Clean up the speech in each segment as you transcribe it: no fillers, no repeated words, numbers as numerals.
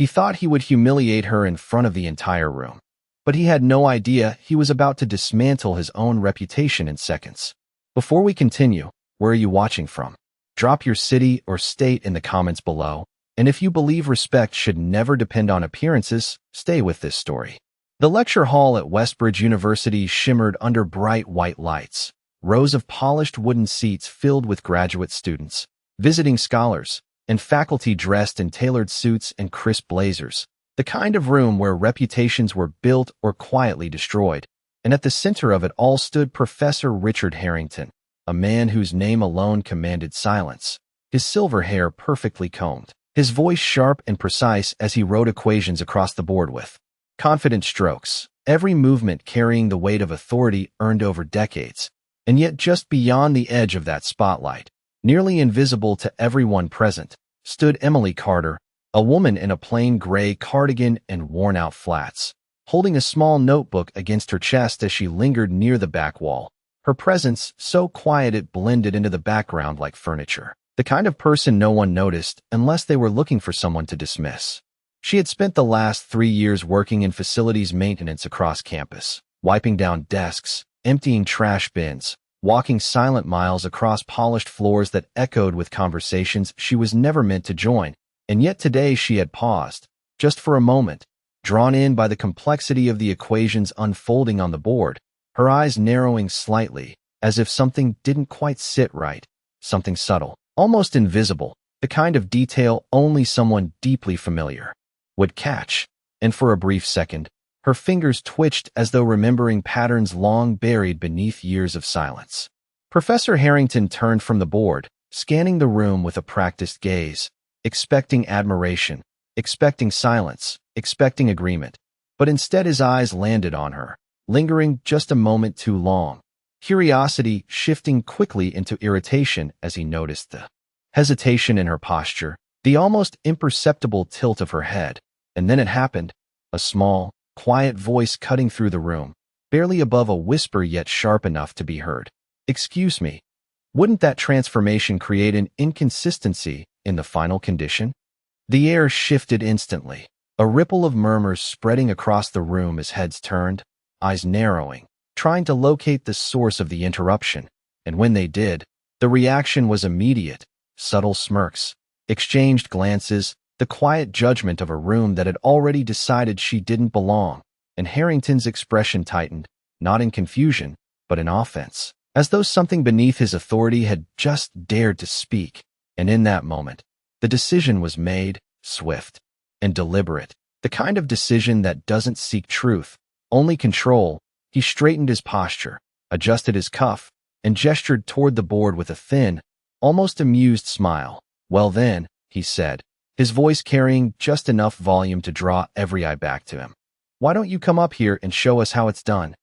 He thought he would humiliate her in front of the entire room. But he had no idea he was about to dismantle his own reputation in seconds. Before we continue, where are you watching from? Drop your city or state in the comments below, and if you believe respect should never depend on appearances, stay with this story. The lecture hall at Westbridge University shimmered under bright white lights. Rows of polished wooden seats filled with graduate students, visiting scholars, and faculty dressed in tailored suits and crisp blazers. The kind of room where reputations were built or quietly destroyed. And at the center of it all stood Professor Richard Harrington, a man whose name alone commanded silence, his silver hair perfectly combed, his voice sharp and precise as he wrote equations across the board with confident strokes, every movement carrying the weight of authority earned over decades. And yet just beyond the edge of that spotlight, nearly invisible to everyone present, stood Emily Carter, a woman in a plain gray cardigan and worn-out flats, holding a small notebook against her chest as she lingered near the back wall. Her presence so quiet it blended into the background like furniture. The kind of person no one noticed unless they were looking for someone to dismiss. She had spent the last 3 years working in facilities maintenance across campus, wiping down desks, emptying trash bins, walking silent miles across polished floors that echoed with conversations she was never meant to join. And yet today she had paused, just for a moment, drawn in by the complexity of the equations unfolding on the board, her eyes narrowing slightly, as if something didn't quite sit right, something subtle, almost invisible, the kind of detail only someone deeply familiar would catch. And for a brief second, her fingers twitched as though remembering patterns long buried beneath years of silence. Professor Harrington turned from the board, scanning the room with a practiced gaze, expecting admiration, expecting silence, expecting agreement. But instead his eyes landed on her, lingering just a moment too long, curiosity shifting quickly into irritation as he noticed the hesitation in her posture, the almost imperceptible tilt of her head. And then it happened, a small, quiet voice cutting through the room, barely above a whisper yet sharp enough to be heard. "Excuse me, wouldn't that transformation create an inconsistency in the final condition?" The air shifted instantly, a ripple of murmurs spreading across the room as heads turned, eyes narrowing, trying to locate the source of the interruption. And when they did, the reaction was immediate, subtle smirks, exchanged glances, the quiet judgment of a room that had already decided she didn't belong. And Harrington's expression tightened, not in confusion, but in offense, as though something beneath his authority had just dared to speak. And in that moment, the decision was made, swift and deliberate, the kind of decision that doesn't seek truth, only control. He straightened his posture, adjusted his cuff, and gestured toward the board with a thin, almost amused smile. "Well then," he said, his voice carrying just enough volume to draw every eye back to him, "why don't you come up here and show us how it's done?"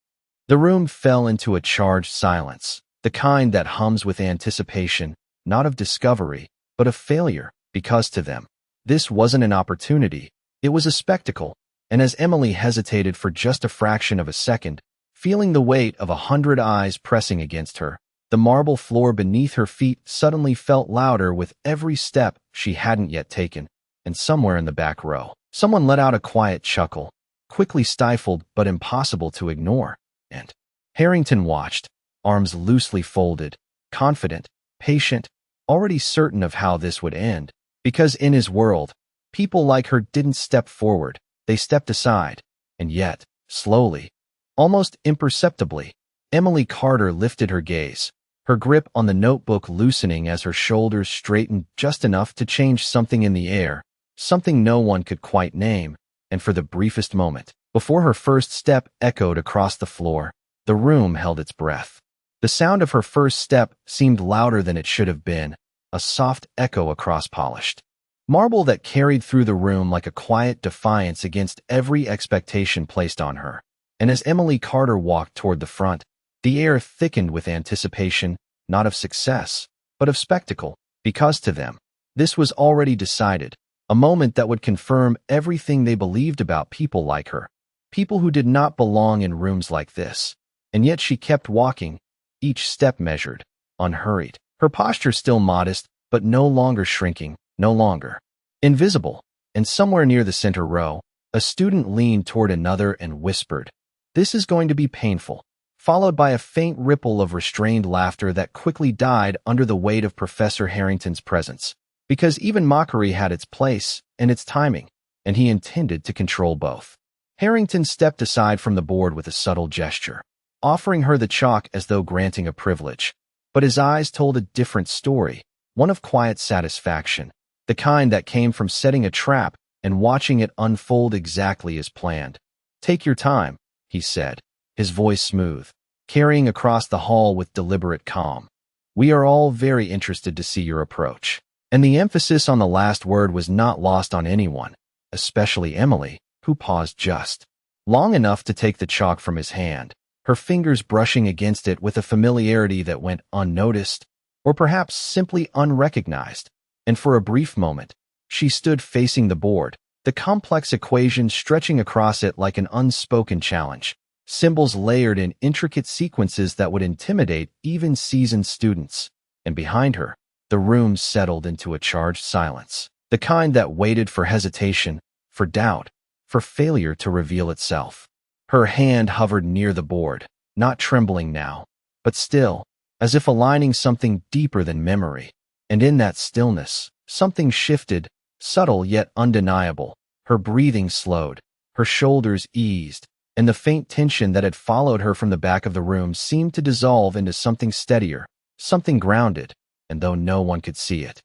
The room fell into a charged silence, the kind that hums with anticipation, not of discovery, but of failure, because to them, this wasn't an opportunity, it was a spectacle. And as Emily hesitated for just a fraction of a second, feeling the weight of 100 eyes pressing against her, the marble floor beneath her feet suddenly felt louder with every step she hadn't yet taken. And somewhere in the back row, someone let out a quiet chuckle, quickly stifled but impossible to ignore. And Harrington watched, arms loosely folded, confident, patient, already certain of how this would end. Because in his world, people like her didn't step forward, they stepped aside. And yet, slowly, almost imperceptibly, Emily Carter lifted her gaze, her grip on the notebook loosening as her shoulders straightened just enough to change something in the air, something no one could quite name. And for the briefest moment, before her first step echoed across the floor, the room held its breath. The sound of her first step seemed louder than it should have been, a soft echo across polished marble that carried through the room like a quiet defiance against every expectation placed on her. And as Emily Carter walked toward the front, the air thickened with anticipation, not of success, but of spectacle, because to them, this was already decided, a moment that would confirm everything they believed about people like her, people who did not belong in rooms like this. And yet she kept walking, each step measured, unhurried, her posture still modest, but no longer shrinking, no longer invisible. and somewhere near the center row, a student leaned toward another and whispered, "This is going to be painful," followed by a faint ripple of restrained laughter that quickly died under the weight of Professor Harrington's presence. Because even mockery had its place and its timing, and he intended to control both. Harrington stepped aside from the board with a subtle gesture, offering her the chalk as though granting a privilege. But his eyes told a different story, one of quiet satisfaction, the kind that came from setting a trap and watching it unfold exactly as planned. "Take your time," he said, his voice smooth, carrying across the hall with deliberate calm. "We are all very interested to see your approach." And the emphasis on the last word was not lost on anyone, especially Emily, who paused just long enough to take the chalk from his hand, her fingers brushing against it with a familiarity that went unnoticed, or perhaps simply unrecognized. And for a brief moment, she stood facing the board, the complex equation stretching across it like an unspoken challenge, symbols layered in intricate sequences that would intimidate even seasoned students. And behind her, the room settled into a charged silence, the kind that waited for hesitation, for doubt, for failure to reveal itself. Her hand hovered near the board, not trembling now, but still, as if aligning something deeper than memory. And in that stillness, something shifted, subtle yet undeniable. Her breathing slowed, her shoulders eased, and the faint tension that had followed her from the back of the room seemed to dissolve into something steadier, something grounded, and though no one could see it.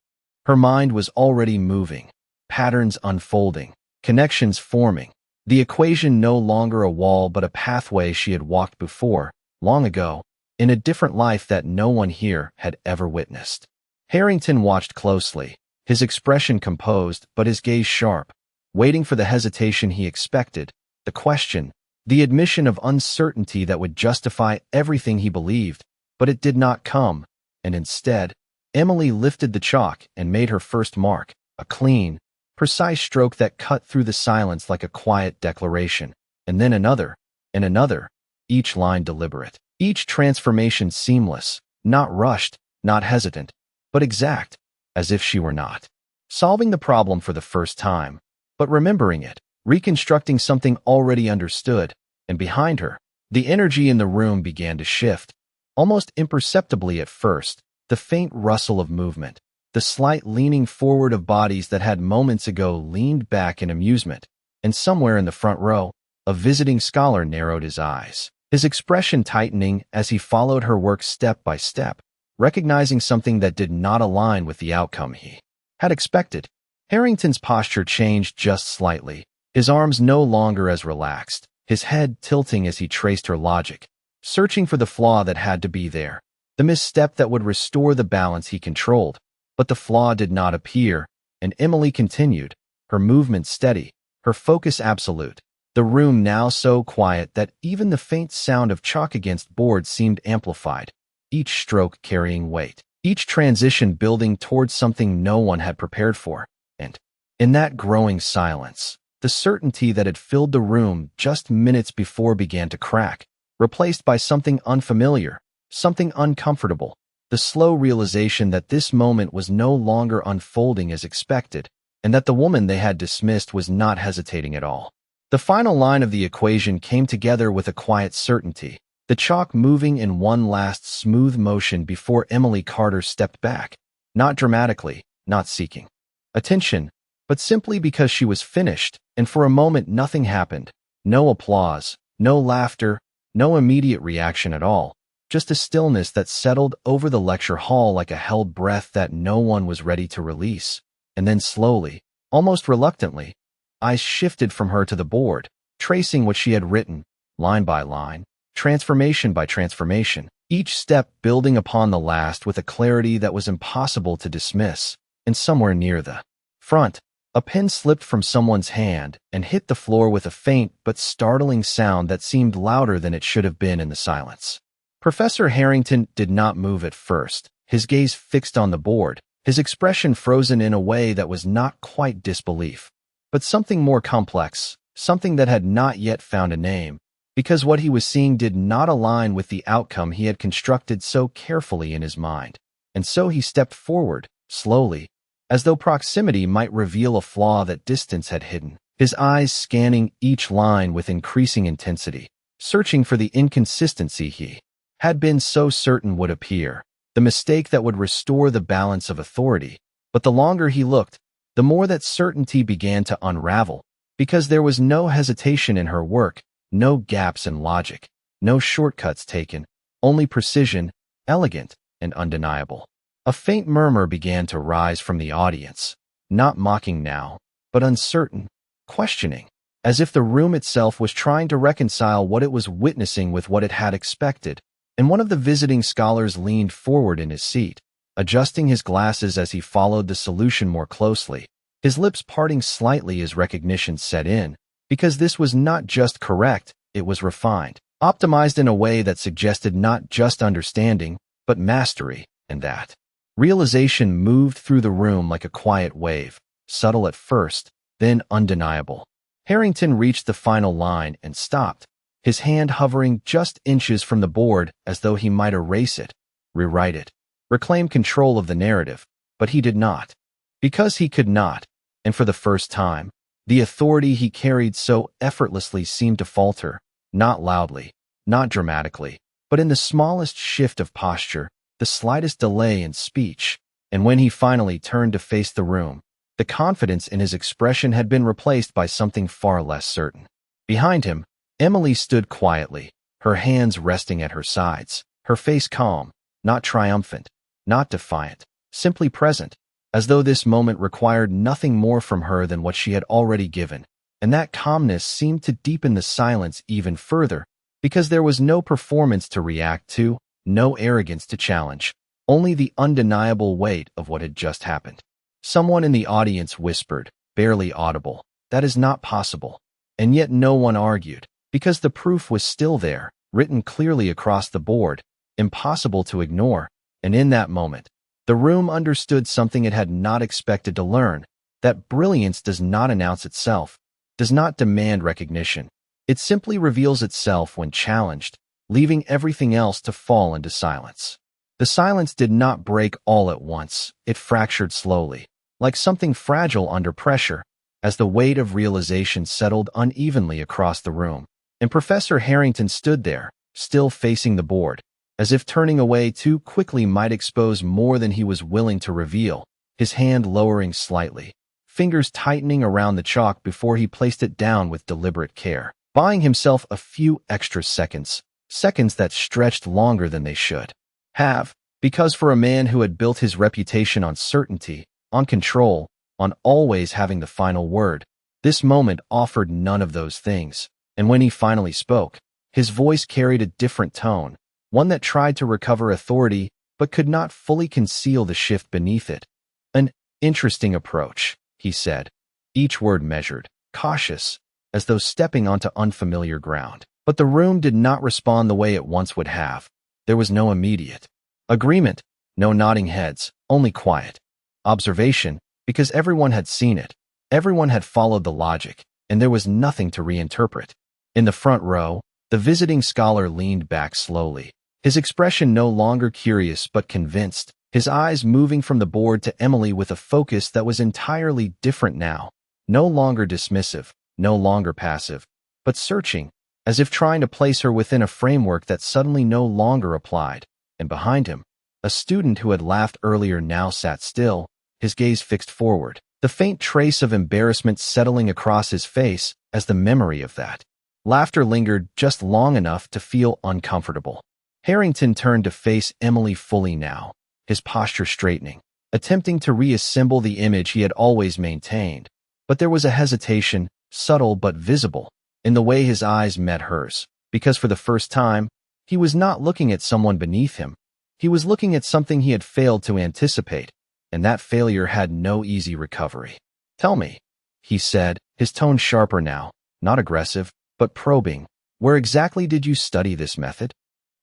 Her mind was already moving, patterns unfolding, connections forming, the equation no longer a wall but a pathway she had walked before, long ago, in a different life that no one here had ever witnessed. Harrington watched closely, his expression composed but his gaze sharp, waiting for the hesitation he expected, the question, the admission of uncertainty that would justify everything he believed, but it did not come, and instead, Emily lifted the chalk and made her first mark, a clean, precise stroke that cut through the silence like a quiet declaration, and then another, and another, each line deliberate, each transformation seamless, not rushed, not hesitant, but exact, as if she were not solving the problem for the first time, but remembering it, reconstructing something already understood. And behind her, the energy in the room began to shift, almost imperceptibly at first, the faint rustle of movement, the slight leaning forward of bodies that had moments ago leaned back in amusement, and somewhere in the front row, a visiting scholar narrowed his eyes, his expression tightening as he followed her work step by step, recognizing something that did not align with the outcome he had expected. Harrington's posture changed just slightly, his arms no longer as relaxed, his head tilting as he traced her logic, searching for the flaw that had to be there, the misstep that would restore the balance he controlled. But the flaw did not appear, and Emily continued, her movement steady, her focus absolute, the room now so quiet that even the faint sound of chalk against board seemed amplified, each stroke carrying weight, each transition building towards something no one had prepared for. And in that growing silence, the certainty that had filled the room just minutes before began to crack, replaced by something unfamiliar, something uncomfortable, the slow realization that this moment was no longer unfolding as expected, and that the woman they had dismissed was not hesitating at all. The final line of the equation came together with a quiet certainty, the chalk moving in one last smooth motion before Emily Carter stepped back, not dramatically, not seeking attention, but simply because she was finished, and for a moment nothing happened, no applause, no laughter, no immediate reaction at all. Just a stillness that settled over the lecture hall like a held breath that no one was ready to release. And then slowly, almost reluctantly, eyes shifted from her to the board, tracing what she had written, line by line, transformation by transformation, each step building upon the last with a clarity that was impossible to dismiss. And somewhere near the front, a pen slipped from someone's hand and hit the floor with a faint but startling sound that seemed louder than it should have been in the silence. Professor Harrington did not move at first, his gaze fixed on the board, his expression frozen in a way that was not quite disbelief, but something more complex, something that had not yet found a name, because what he was seeing did not align with the outcome he had constructed so carefully in his mind. And so he stepped forward, slowly, as though proximity might reveal a flaw that distance had hidden, his eyes scanning each line with increasing intensity, searching for the inconsistency he had been so certain would appear, the mistake that would restore the balance of authority. But the longer he looked, the more that certainty began to unravel, because there was no hesitation in her work, no gaps in logic, no shortcuts taken, only precision, elegant and undeniable. A faint murmur began to rise from the audience, not mocking now, but uncertain, questioning, as if the room itself was trying to reconcile what it was witnessing with what it had expected. And one of the visiting scholars leaned forward in his seat, adjusting his glasses as he followed the solution more closely, his lips parting slightly as recognition set in, because this was not just correct, it was refined, optimized in a way that suggested not just understanding, but mastery, and that realization moved through the room like a quiet wave, subtle at first, then undeniable. Harrington reached the final line and stopped, his hand hovering just inches from the board as though he might erase it, rewrite it, reclaim control of the narrative, but he did not. Because he could not, and for the first time, the authority he carried so effortlessly seemed to falter, not loudly, not dramatically, but in the smallest shift of posture, the slightest delay in speech. And when he finally turned to face the room, the confidence in his expression had been replaced by something far less certain. Behind him, Emily stood quietly, her hands resting at her sides, her face calm, not triumphant, not defiant, simply present, as though this moment required nothing more from her than what she had already given. And that calmness seemed to deepen the silence even further, because there was no performance to react to, no arrogance to challenge, only the undeniable weight of what had just happened. Someone in the audience whispered, barely audible, "That is not possible." And yet no one argued, because the proof was still there, written clearly across the board, impossible to ignore. And in that moment, the room understood something it had not expected to learn, that brilliance does not announce itself, does not demand recognition. It simply reveals itself when challenged, leaving everything else to fall into silence. The silence did not break all at once, it fractured slowly, like something fragile under pressure, as the weight of realization settled unevenly across the room. And Professor Harrington stood there, still facing the board, as if turning away too quickly might expose more than he was willing to reveal, his hand lowering slightly, fingers tightening around the chalk before he placed it down with deliberate care, buying himself a few extra seconds, seconds that stretched longer than they should have, because for a man who had built his reputation on certainty, on control, on always having the final word, this moment offered none of those things. And when he finally spoke, his voice carried a different tone, one that tried to recover authority but could not fully conceal the shift beneath it. "An interesting approach," he said, each word measured, cautious, as though stepping onto unfamiliar ground. But the room did not respond the way it once would have. There was no immediate agreement, no nodding heads, only quiet observation, because everyone had seen it, everyone had followed the logic, and there was nothing to reinterpret. In the front row, the visiting scholar leaned back slowly, his expression no longer curious but convinced, his eyes moving from the board to Emily with a focus that was entirely different now, no longer dismissive, no longer passive, but searching, as if trying to place her within a framework that suddenly no longer applied. And behind him, a student who had laughed earlier now sat still, his gaze fixed forward, the faint trace of embarrassment settling across his face as the memory of that laughter lingered just long enough to feel uncomfortable. Harrington turned to face Emily fully now, his posture straightening, attempting to reassemble the image he had always maintained. But there was a hesitation, subtle but visible, in the way his eyes met hers, because for the first time, he was not looking at someone beneath him. He was looking at something he had failed to anticipate, and that failure had no easy recovery. "Tell me," he said, his tone sharper now, not aggressive, but probing, "where exactly did you study this method?"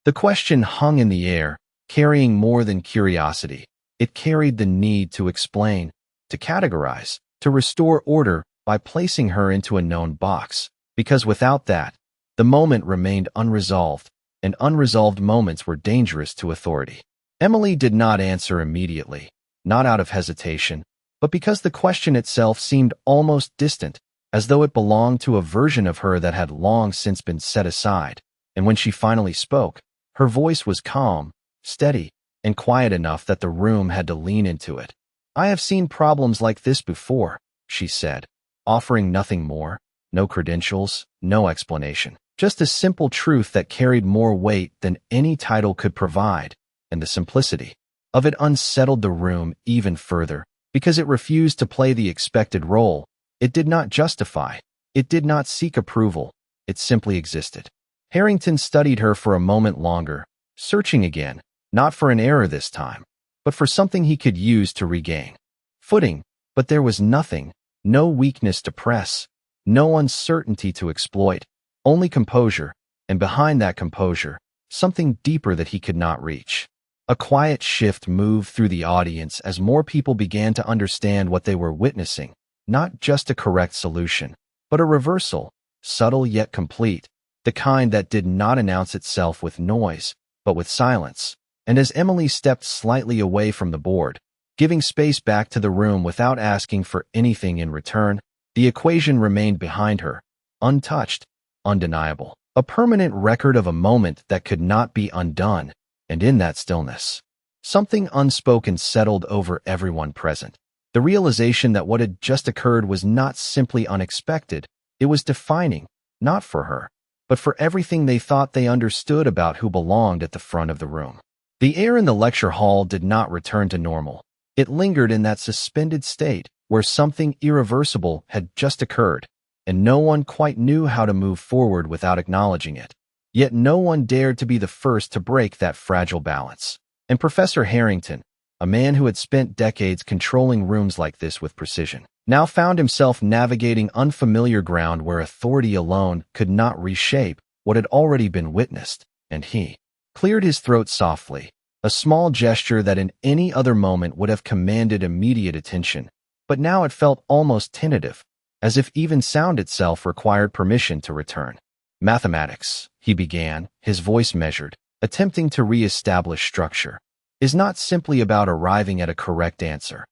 The question hung in the air, carrying more than curiosity. It carried the need to explain, to categorize, to restore order by placing her into a known box, because without that, the moment remained unresolved, and unresolved moments were dangerous to authority. Emily did not answer immediately, not out of hesitation, but because the question itself seemed almost distant, as though it belonged to a version of her that had long since been set aside. And when she finally spoke, her voice was calm, steady, and quiet enough that the room had to lean into it. "I have seen problems like this before," she said, offering nothing more, no credentials, no explanation. Just a simple truth that carried more weight than any title could provide, and the simplicity of it unsettled the room even further, because it refused to play the expected role. It did not justify. It did not seek approval. It simply existed. Harrington studied her for a moment longer, searching again, not for an error this time, but for something he could use to regain footing. But there was nothing, no weakness to press, no uncertainty to exploit, only composure, and behind that composure, something deeper that he could not reach. A quiet shift moved through the audience as more people began to understand what they were witnessing, not just a correct solution, but a reversal, subtle yet complete, the kind that did not announce itself with noise, but with silence. And as Emily stepped slightly away from the board, giving space back to the room without asking for anything in return, the equation remained behind her, untouched, undeniable, a permanent record of a moment that could not be undone. And in that stillness, something unspoken settled over everyone present. The realization that what had just occurred was not simply unexpected, it was defining, not for her, but for everything they thought they understood about who belonged at the front of the room. The air in the lecture hall did not return to normal. It lingered in that suspended state where something irreversible had just occurred, and no one quite knew how to move forward without acknowledging it. Yet no one dared to be the first to break that fragile balance. And Professor Harrington, a man who had spent decades controlling rooms like this with precision, now found himself navigating unfamiliar ground where authority alone could not reshape what had already been witnessed, and he cleared his throat softly, a small gesture that in any other moment would have commanded immediate attention, but now it felt almost tentative, as if even sound itself required permission to return. "Mathematics," he began, his voice measured, attempting to re-establish structure, "is not simply about arriving at a correct answer."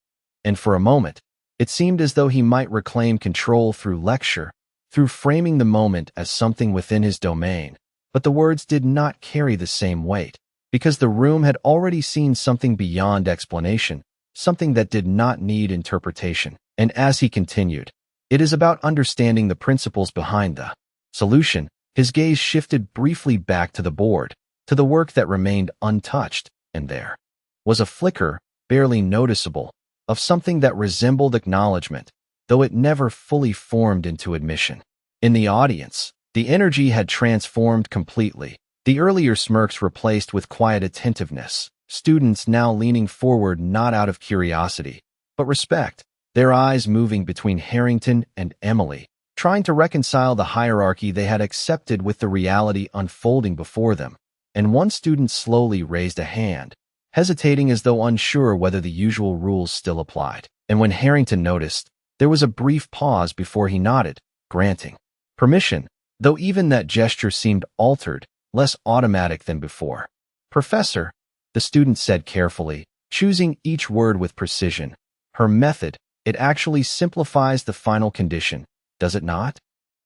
And for a moment, it seemed as though he might reclaim control through lecture, through framing the moment as something within his domain. But the words did not carry the same weight, because the room had already seen something beyond explanation, something that did not need interpretation. And as he continued, "It is about understanding the principles behind the solution." His gaze shifted briefly back to the board, to the work that remained untouched, and there was a flicker, barely noticeable, of something that resembled acknowledgement, though it never fully formed into admission. In the audience, the energy had transformed completely, the earlier smirks replaced with quiet attentiveness, students now leaning forward not out of curiosity, but respect, their eyes moving between Harrington and Emily, trying to reconcile the hierarchy they had accepted with the reality unfolding before them. And one student slowly raised a hand, hesitating as though unsure whether the usual rules still applied. And when Harrington noticed, there was a brief pause before he nodded, granting permission, though even that gesture seemed altered, less automatic than before. "Professor," the student said carefully, choosing each word with precision, "her method, it actually simplifies the final condition, does it not?"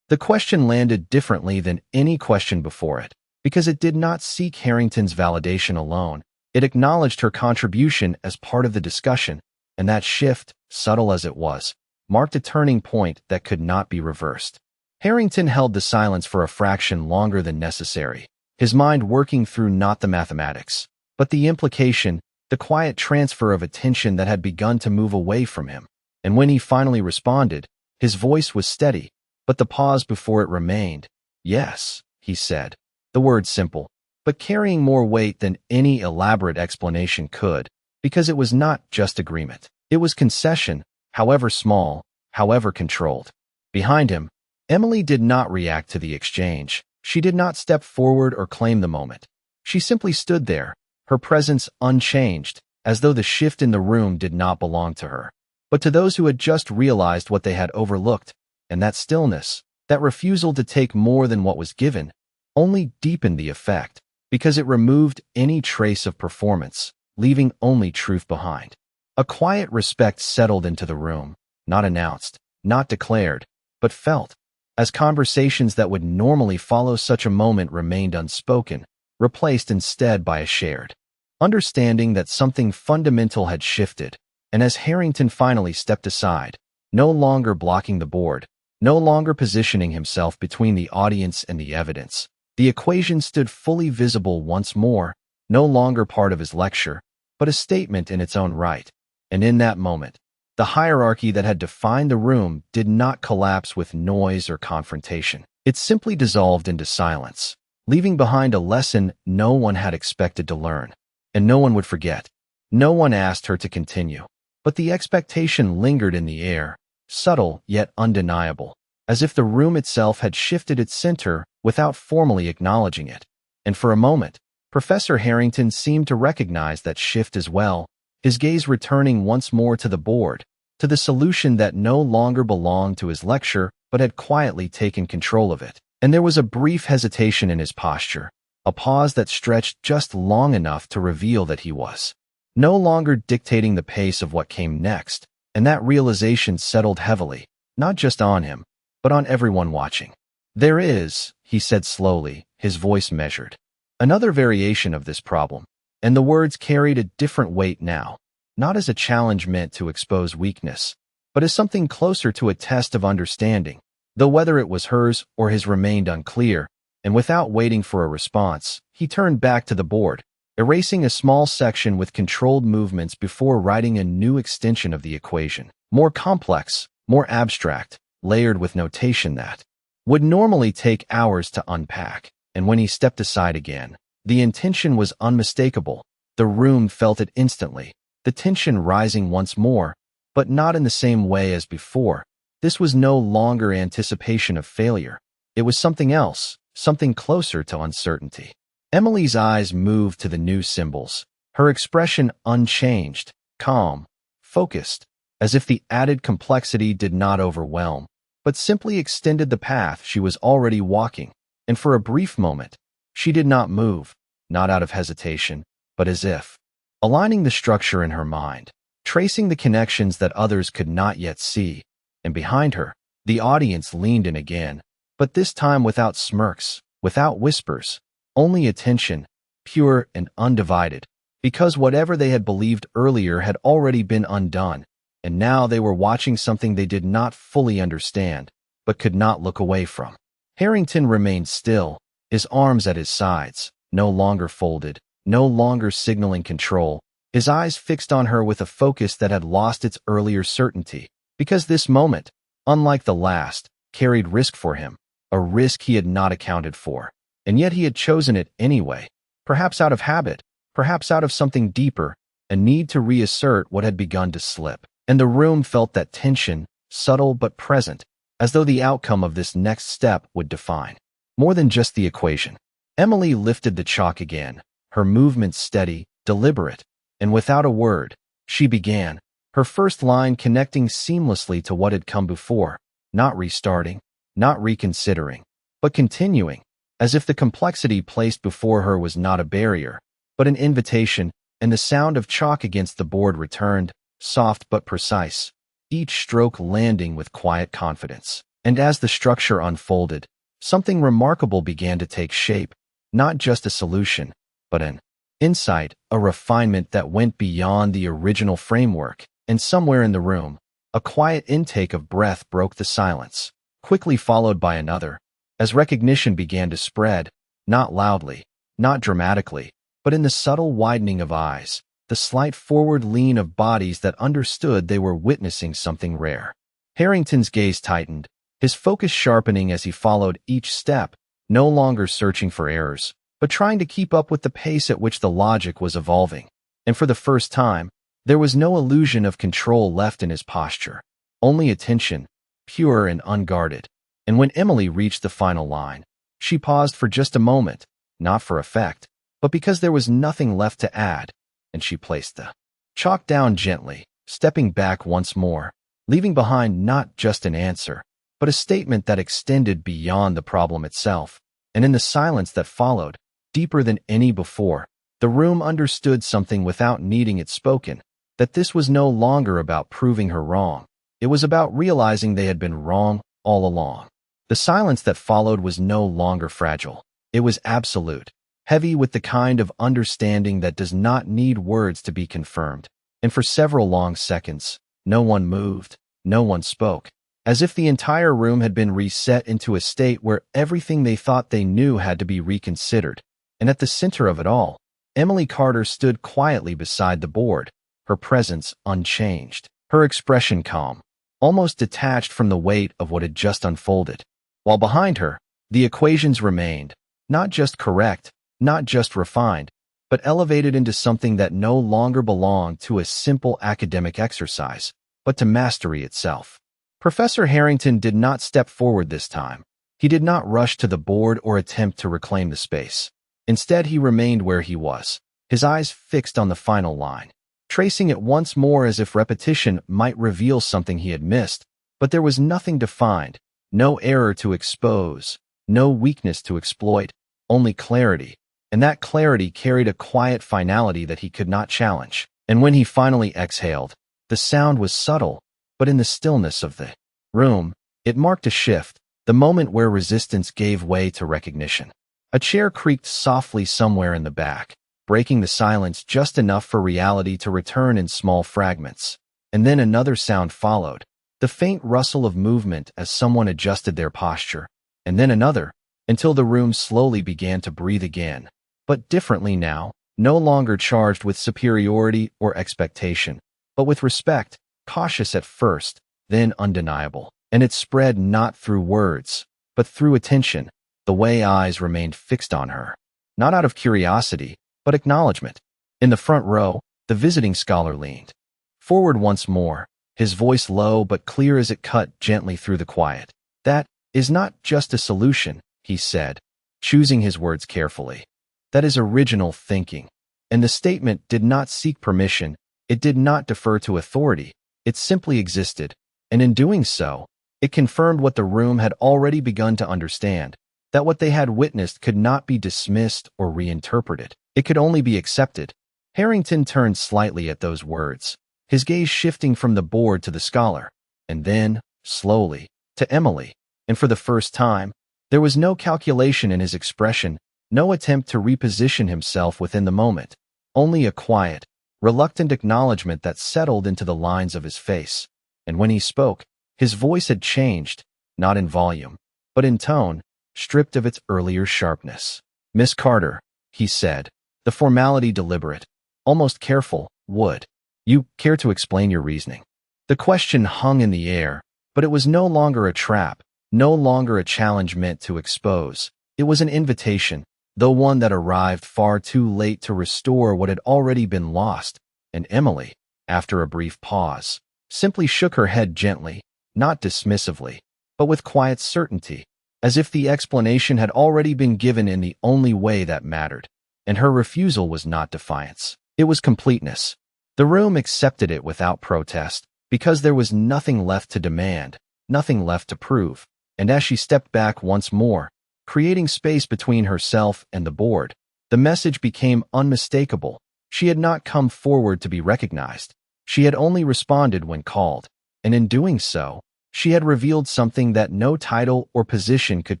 The question landed differently than any question before it, because it did not seek Harrington's validation alone. It acknowledged her contribution as part of the discussion, and that shift, subtle as it was, marked a turning point that could not be reversed. Harrington held the silence for a fraction longer than necessary, his mind working through not the mathematics, but the implication, the quiet transfer of attention that had begun to move away from him. And when he finally responded, his voice was steady, but the pause before it remained. "Yes," he said, the word simple, but carrying more weight than any elaborate explanation could, because it was not just agreement. It was concession, however small, however controlled. Behind him, Emily did not react to the exchange. She did not step forward or claim the moment. She simply stood there, her presence unchanged, as though the shift in the room did not belong to her, but to those who had just realized what they had overlooked. And that stillness, that refusal to take more than what was given, only deepened the effect, because it removed any trace of performance, leaving only truth behind. A quiet respect settled into the room, not announced, not declared, but felt, as conversations that would normally follow such a moment remained unspoken, replaced instead by a shared understanding that something fundamental had shifted. And as Harrington finally stepped aside, no longer blocking the board, no longer positioning himself between the audience and the evidence, the equation stood fully visible once more, no longer part of his lecture, but a statement in its own right. And in that moment, the hierarchy that had defined the room did not collapse with noise or confrontation. It simply dissolved into silence, leaving behind a lesson no one had expected to learn, and no one would forget. No one asked her to continue, but the expectation lingered in the air, subtle yet undeniable, as if the room itself had shifted its center without formally acknowledging it. And for a moment, Professor Harrington seemed to recognize that shift as well, his gaze returning once more to the board, to the solution that no longer belonged to his lecture but had quietly taken control of it. And there was a brief hesitation in his posture, a pause that stretched just long enough to reveal that he was no longer dictating the pace of what came next, and that realization settled heavily, not just on him, but on everyone watching. "There is," he said slowly, his voice measured, "another variation of this problem," and the words carried a different weight now, not as a challenge meant to expose weakness, but as something closer to a test of understanding, though whether it was hers or his remained unclear. And without waiting for a response, he turned back to the board, erasing a small section with controlled movements before writing a new extension of the equation, more complex, more abstract, layered with notation that would normally take hours to unpack. And when he stepped aside again, the intention was unmistakable. The room felt it instantly, the tension rising once more, but not in the same way as before. This was no longer anticipation of failure. It was something else, something closer to uncertainty. Emily's eyes moved to the new symbols, her expression unchanged, calm, focused, as if the added complexity did not overwhelm, but simply extended the path she was already walking. And for a brief moment, she did not move, not out of hesitation, but as if aligning the structure in her mind, tracing the connections that others could not yet see. And behind her, the audience leaned in again, but this time without smirks, without whispers, only attention, pure and undivided, because whatever they had believed earlier had already been undone, and now they were watching something they did not fully understand, but could not look away from. Harrington remained still, his arms at his sides, no longer folded, no longer signaling control, his eyes fixed on her with a focus that had lost its earlier certainty, because this moment, unlike the last, carried risk for him, a risk he had not accounted for. And yet he had chosen it anyway, perhaps out of habit, perhaps out of something deeper, a need to reassert what had begun to slip. And the room felt that tension, subtle but present, as though the outcome of this next step would define more than just the equation. Emily lifted the chalk again, her movements steady, deliberate, and without a word, she began, her first line connecting seamlessly to what had come before, not restarting, not reconsidering, but continuing, as if the complexity placed before her was not a barrier, but an invitation. And the sound of chalk against the board returned, soft but precise, each stroke landing with quiet confidence. And as the structure unfolded, something remarkable began to take shape, not just a solution, but an insight, a refinement that went beyond the original framework. And somewhere in the room, a quiet intake of breath broke the silence, quickly followed by another, as recognition began to spread, not loudly, not dramatically, but in the subtle widening of eyes, the slight forward lean of bodies that understood they were witnessing something rare. Harrington's gaze tightened, his focus sharpening as he followed each step, no longer searching for errors, but trying to keep up with the pace at which the logic was evolving. And for the first time, there was no illusion of control left in his posture, only attention, pure and unguarded. And when Emily reached the final line, she paused for just a moment, not for effect, but because there was nothing left to add, and she placed the chalk down gently, stepping back once more, leaving behind not just an answer, but a statement that extended beyond the problem itself. And in the silence that followed, deeper than any before, the room understood something without needing it spoken, that this was no longer about proving her wrong. It was about realizing they had been wrong all along. The silence that followed was no longer fragile. It was absolute, heavy with the kind of understanding that does not need words to be confirmed. And for several long seconds, no one moved, no one spoke, as if the entire room had been reset into a state where everything they thought they knew had to be reconsidered. And at the center of it all, Emily Carter stood quietly beside the board, her presence unchanged, her expression calm, almost detached from the weight of what had just unfolded. While behind her, the equations remained, not just correct, not just refined, but elevated into something that no longer belonged to a simple academic exercise, but to mastery itself. Professor Harrington did not step forward this time. He did not rush to the board or attempt to reclaim the space. Instead, he remained where he was, his eyes fixed on the final line, tracing it once more as if repetition might reveal something he had missed. But there was nothing to find, no error to expose, no weakness to exploit, only clarity. And that clarity carried a quiet finality that he could not challenge. And when he finally exhaled, the sound was subtle, but in the stillness of the room, it marked a shift, the moment where resistance gave way to recognition. A chair creaked softly somewhere in the back, breaking the silence just enough for reality to return in small fragments. And then another sound followed, the faint rustle of movement as someone adjusted their posture, and then another, until the room slowly began to breathe again. But differently now, no longer charged with superiority or expectation, but with respect, cautious at first, then undeniable. And it spread not through words, but through attention, the way eyes remained fixed on her. Not out of curiosity, but acknowledgement. In the front row, the visiting scholar leaned forward once more, his voice low but clear as it cut gently through the quiet. "That is not just a solution," he said, choosing his words carefully. "That is original thinking." And the statement did not seek permission, it did not defer to authority, it simply existed. And in doing so, it confirmed what the room had already begun to understand, that what they had witnessed could not be dismissed or reinterpreted. It could only be accepted. Harrington turned slightly at those words, his gaze shifting from the board to the scholar, and then, slowly, to Emily. And for the first time, there was no calculation in his expression, no attempt to reposition himself within the moment, only a quiet, reluctant acknowledgement that settled into the lines of his face. And when he spoke, his voice had changed, not in volume, but in tone, stripped of its earlier sharpness. "Miss Carter," he said, the formality deliberate, almost careful, "would you care to explain your reasoning?" The question hung in the air, but it was no longer a trap, no longer a challenge meant to expose. It was an invitation, though one that arrived far too late to restore what had already been lost. And Emily, after a brief pause, simply shook her head gently, not dismissively, but with quiet certainty, as if the explanation had already been given in the only way that mattered. And her refusal was not defiance. It was completeness. The room accepted it without protest, because there was nothing left to demand, nothing left to prove. And as she stepped back once more, creating space between herself and the board, the message became unmistakable. She had not come forward to be recognized. She had only responded when called. And in doing so, she had revealed something that no title or position could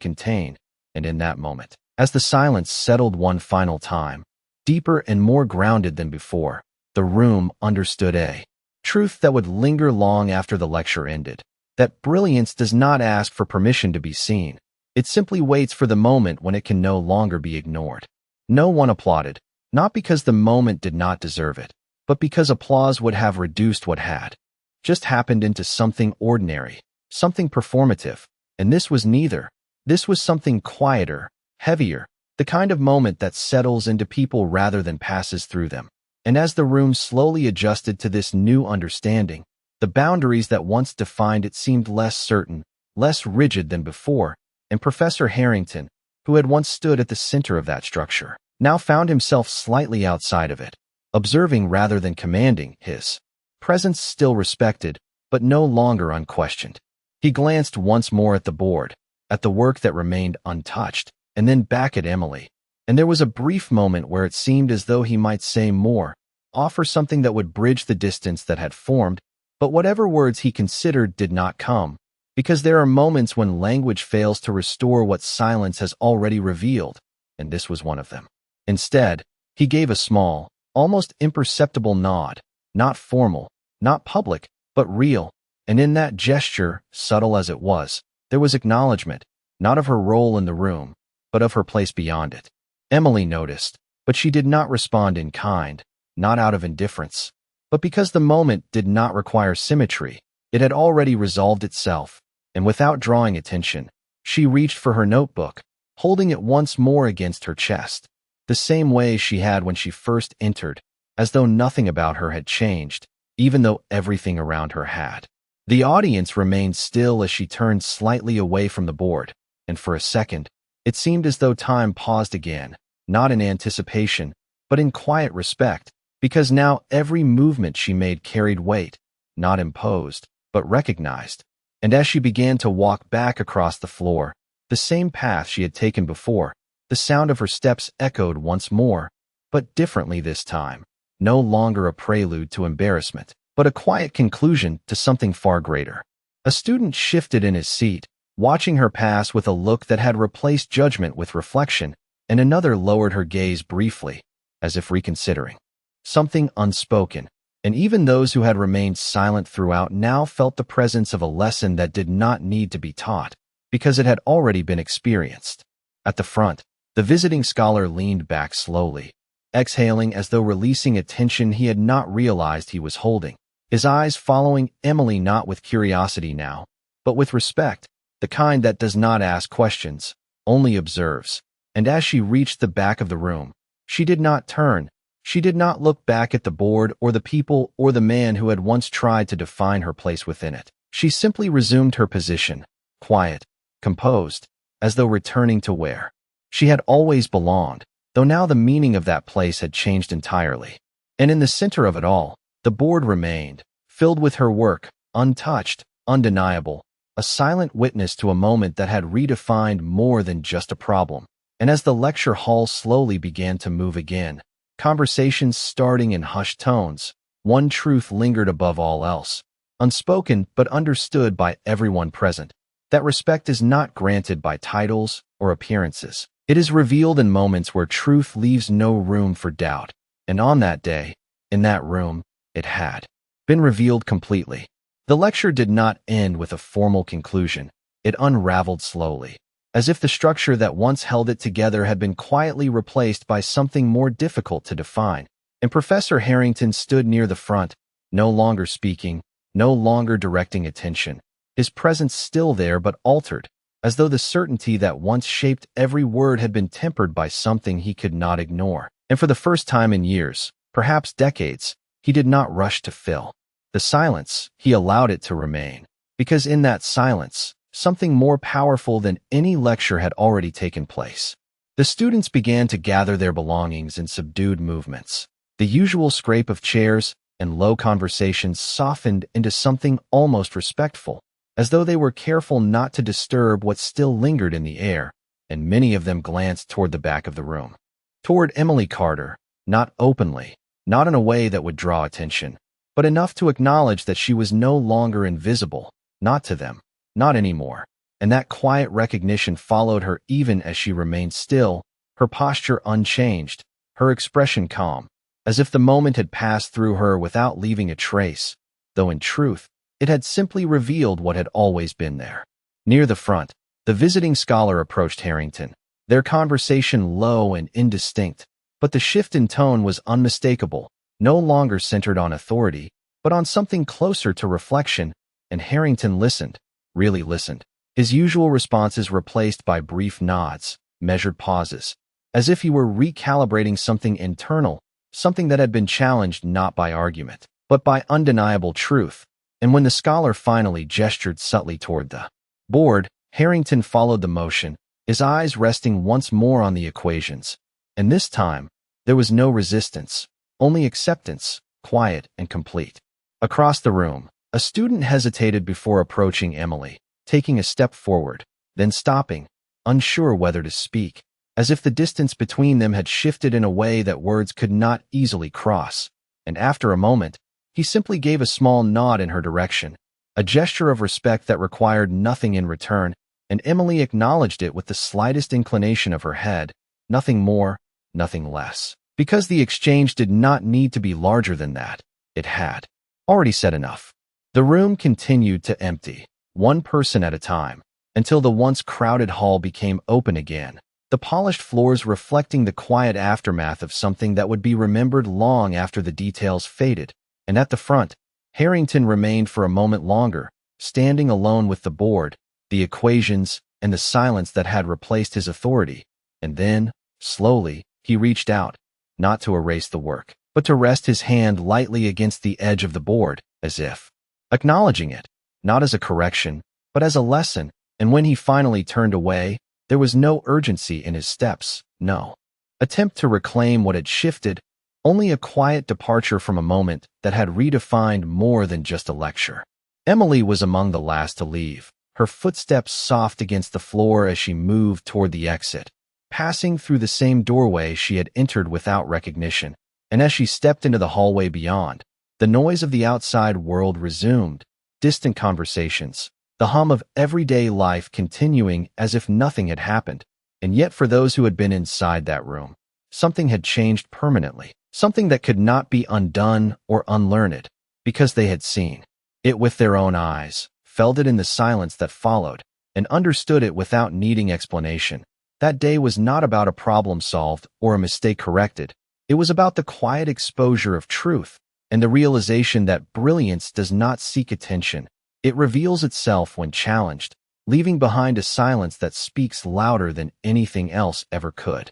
contain. And in that moment, as the silence settled one final time, deeper and more grounded than before, the room understood a truth that would linger long after the lecture ended. That brilliance does not ask for permission to be seen. It simply waits for the moment when it can no longer be ignored. No one applauded, not because the moment did not deserve it, but because applause would have reduced what had just happened into something ordinary, something performative. And this was neither. This was something quieter, heavier, the kind of moment that settles into people rather than passes through them. And as the room slowly adjusted to this new understanding, the boundaries that once defined it seemed less certain, less rigid than before, and Professor Harrington, who had once stood at the center of that structure, now found himself slightly outside of it, observing rather than commanding, his presence still respected, but no longer unquestioned. He glanced once more at the board, at the work that remained untouched, and then back at Emily. And there was a brief moment where it seemed as though he might say more, offer something that would bridge the distance that had formed, but whatever words he considered did not come, because there are moments when language fails to restore what silence has already revealed, and this was one of them. Instead, he gave a small, almost imperceptible nod, not formal, not public, but real, and in that gesture, subtle as it was, there was acknowledgement, not of her role in the room, but of her place beyond it. Emily noticed, but she did not respond in kind, not out of indifference, but because the moment did not require symmetry. It had already resolved itself, and without drawing attention, she reached for her notebook, holding it once more against her chest, the same way she had when she first entered, as though nothing about her had changed, even though everything around her had. The audience remained still as she turned slightly away from the board, and for a second, it seemed as though time paused again, not in anticipation, but in quiet respect, because now every movement she made carried weight, not imposed, but recognized. And as she began to walk back across the floor, the same path she had taken before, the sound of her steps echoed once more, but differently this time, no longer a prelude to embarrassment, but a quiet conclusion to something far greater. A student shifted in his seat, watching her pass with a look that had replaced judgment with reflection, and another lowered her gaze briefly, as if reconsidering something unspoken, and even those who had remained silent throughout now felt the presence of a lesson that did not need to be taught, because it had already been experienced. At the front, the visiting scholar leaned back slowly, exhaling as though releasing a tension he had not realized he was holding, his eyes following Emily not with curiosity now, but with respect, the kind that does not ask questions, only observes. And as she reached the back of the room, she did not turn. She did not look back at the board or the people or the man who had once tried to define her place within it. She simply resumed her position, quiet, composed, as though returning to where she had always belonged, though now the meaning of that place had changed entirely. And in the center of it all, the board remained, filled with her work, untouched, undeniable, a silent witness to a moment that had redefined more than just a problem. And as the lecture hall slowly began to move again, conversations starting in hushed tones, one truth lingered above all else, unspoken but understood by everyone present, that respect is not granted by titles or appearances. It is revealed in moments where truth leaves no room for doubt, and on that day, in that room, it had been revealed completely. The lecture did not end with a formal conclusion. It unraveled slowly, as if the structure that once held it together had been quietly replaced by something more difficult to define. And Professor Harrington stood near the front, no longer speaking, no longer directing attention, his presence still there but altered, as though the certainty that once shaped every word had been tempered by something he could not ignore. And for the first time in years, perhaps decades, he did not rush to fill the silence. He allowed it to remain, because in that silence, something more powerful than any lecture had already taken place. The students began to gather their belongings in subdued movements. The usual scrape of chairs and low conversations softened into something almost respectful, as though they were careful not to disturb what still lingered in the air, and many of them glanced toward the back of the room. Toward Emily Carter, not openly, not in a way that would draw attention, but enough to acknowledge that she was no longer invisible, not to them. Not anymore, and that quiet recognition followed her even as she remained still, her posture unchanged, her expression calm, as if the moment had passed through her without leaving a trace, though in truth, it had simply revealed what had always been there. Near the front, the visiting scholar approached Harrington, their conversation low and indistinct, but the shift in tone was unmistakable, no longer centered on authority, but on something closer to reflection, and Harrington listened. Really listened, his usual responses replaced by brief nods, measured pauses, as if he were recalibrating something internal, something that had been challenged not by argument, but by undeniable truth. And when the scholar finally gestured subtly toward the board, Harrington followed the motion, his eyes resting once more on the equations. And this time, there was no resistance, only acceptance, quiet and complete. Across the room, a student hesitated before approaching Emily, taking a step forward, then stopping, unsure whether to speak, as if the distance between them had shifted in a way that words could not easily cross. and after a moment, he simply gave a small nod in her direction, a gesture of respect that required nothing in return, and Emily acknowledged it with the slightest inclination of her head, nothing more, nothing less. Because the exchange did not need to be larger than that, it had already said enough. The room continued to empty, one person at a time, until the once crowded hall became open again, the polished floors reflecting the quiet aftermath of something that would be remembered long after the details faded. And at the front, Harrington remained for a moment longer, standing alone with the board, the equations, and the silence that had replaced his authority. And then, slowly, he reached out, not to erase the work, but to rest his hand lightly against the edge of the board, as if acknowledging it, not as a correction, but as a lesson. And when he finally turned away, there was no urgency in his steps, no attempt to reclaim what had shifted, only a quiet departure from a moment that had redefined more than just a lecture. Emily was among the last to leave, her footsteps soft against the floor as she moved toward the exit, passing through the same doorway she had entered without recognition. And as she stepped into the hallway beyond, the noise of the outside world resumed, distant conversations, the hum of everyday life continuing as if nothing had happened. And yet for those who had been inside that room, something had changed permanently, something that could not be undone or unlearned, because they had seen it with their own eyes, felt it in the silence that followed, and understood it without needing explanation. That day was not about a problem solved or a mistake corrected. It was about the quiet exposure of truth and the realization that brilliance does not seek attention. It reveals itself when challenged, leaving behind a silence that speaks louder than anything else ever could.